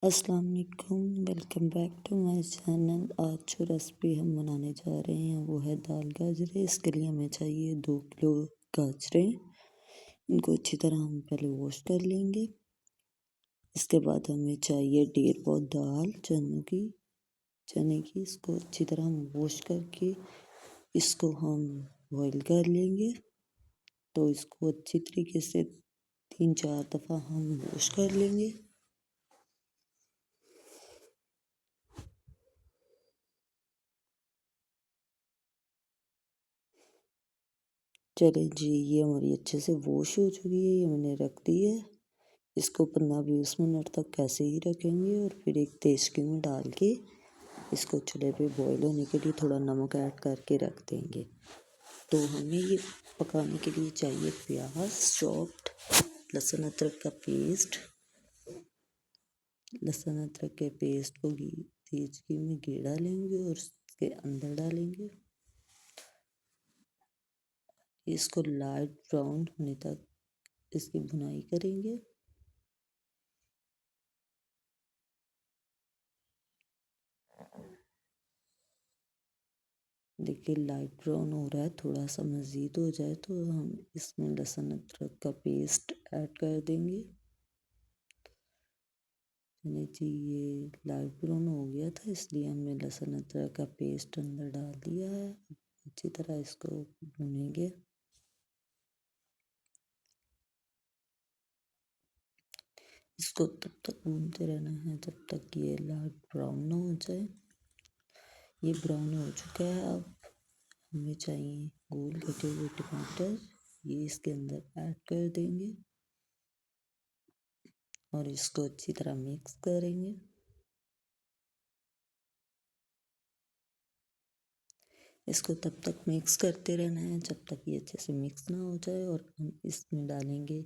अस्सलाम वालेकुम, welcome back to my channel. आज जो रेसिपी हम बनाने जा रहे हैं वो है दाल गाजरे। इसके लिए हमें चाहिए 2 किलो गाजरें। इनको अच्छी तरह हम पहले वॉश कर लेंगे। इसके बाद हमें चाहिए 1.5 पाव दाल चने की। इसको अच्छी तरह हम वॉश करके इसको हम बॉईल कर लेंगे। तो इसको अच्छी तरीके से 3-4 दफ़ा हम वॉश कर लेंगे। चले जी, ये हमारी अच्छे से वॉश हो चुकी है। ये मैंने रख दी है। इसको 15-20 मिनट तक ऐसे ही रखेंगे और फिर एक तेज़की में डाल के इसको चूल्हे पे बॉईल होने के लिए थोड़ा नमक ऐड करके रख देंगे। तो हमें ये पकाने के लिए चाहिए प्याज चॉप्ड, लहसुन अदरक का पेस्ट। लहसुन अदरक के पेस्ट को तेज़की में गेड़ा लेंगे और उसके अंदर डालेंगे। इसको लाइट ब्राउन होने तक इसकी भुनाई करेंगे। देखिए लाइट ब्राउन हो रहा है। थोड़ा सा मज़ीद हो जाए तो हम इसमें लहसुन अदरक का पेस्ट ऐड कर देंगे। चलिए जी, ये लाइट ब्राउन हो गया था इसलिए हमने लहसुन अदरक का पेस्ट अंदर डाल दिया है। अच्छी तरह इसको भूनेंगे। इसको तब तक भूनते रहना है जब तक ये लाइट ब्राउन ना हो जाए। ये ब्राउन हो चुका है। अब हमें चाहिए गोल कटे हुए टमाटर। ये इसके अंदर ऐड कर देंगे और इसको अच्छी तरह मिक्स करेंगे। इसको तब तक मिक्स करते रहना है जब तक ये अच्छे से मिक्स ना हो जाए। और हम इसमें डालेंगे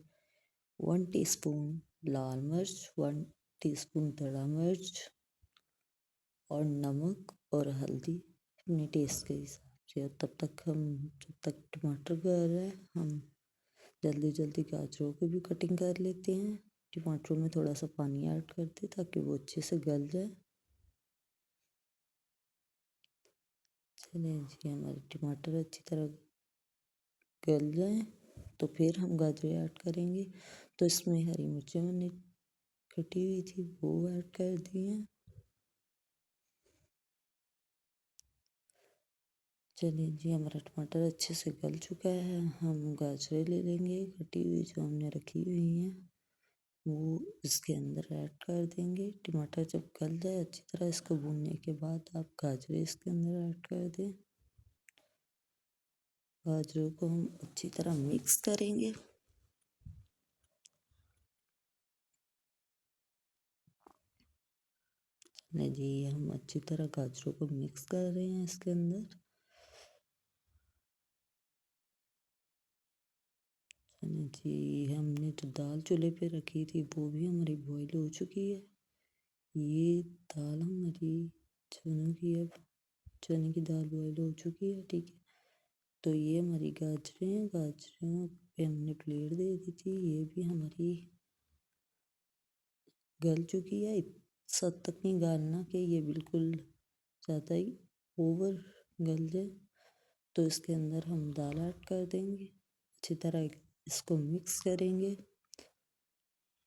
1 टीस्पून लाल मिर्च, 1 टीस्पून धड़ा मिर्च और नमक और हल्दी अपने टेस्ट के हिसाब से। और जब तक टमाटर गल रहा है हम जल्दी जल्दी गाजरों की भी कटिंग कर लेते हैं। टमाटरों में थोड़ा सा पानी ऐड करते ताकि वो अच्छे से गल जाए। चलिए जी, हमारे टमाटर अच्छी तरह गल जाए तो फिर हम गाजरें ऐड करेंगे। तो इसमें हरी मिर्चें मैंने कटी हुई थी वो ऐड कर दी हैं। चलिए जी, हमारा टमाटर अच्छे से गल चुका है। हम गाजरें ले लेंगे कटी हुई जो हमने रखी हुई हैं, वो इसके अंदर ऐड कर देंगे। टमाटर जब गल जाए अच्छी तरह इसको भूनने के बाद आप गाजरें इसके अंदर ऐड कर दें। गाजरों को हम अच्छी तरह मिक्स करेंगे। नहीं जी, हम अच्छी तरह गाजरों को मिक्स कर रहे हैं इसके अंदर। चलिए जी, हमने जो दाल चूल्हे पे रखी थी वो भी हमारी बॉईल हो चुकी है। ये दाल हमारी चनों की है। चने की दाल बॉईल हो चुकी है, ठीक है। तो ये हमारी गाजरें पे हमने प्लेट दे दी थी। ये भी हमारी गल चुकी है। इस हद तक नहीं गालना कि ये बिल्कुल ज़्यादा ही ओवर गल जाए। तो इसके अंदर हम दाल ऐड कर देंगे। अच्छी तरह इसको मिक्स करेंगे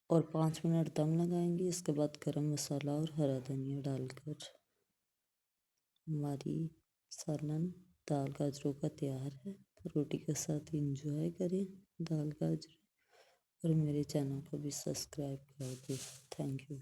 और 5 मिनट दम लगाएंगे। इसके बाद गरम मसाला और हरा धनिया डालकर हमारी सालन दाल गाजरों का तैयार है। रोटी के साथ इंजॉय करें दाल गाजर और मेरे चैनल को भी सब्सक्राइब कर दें। Thank you.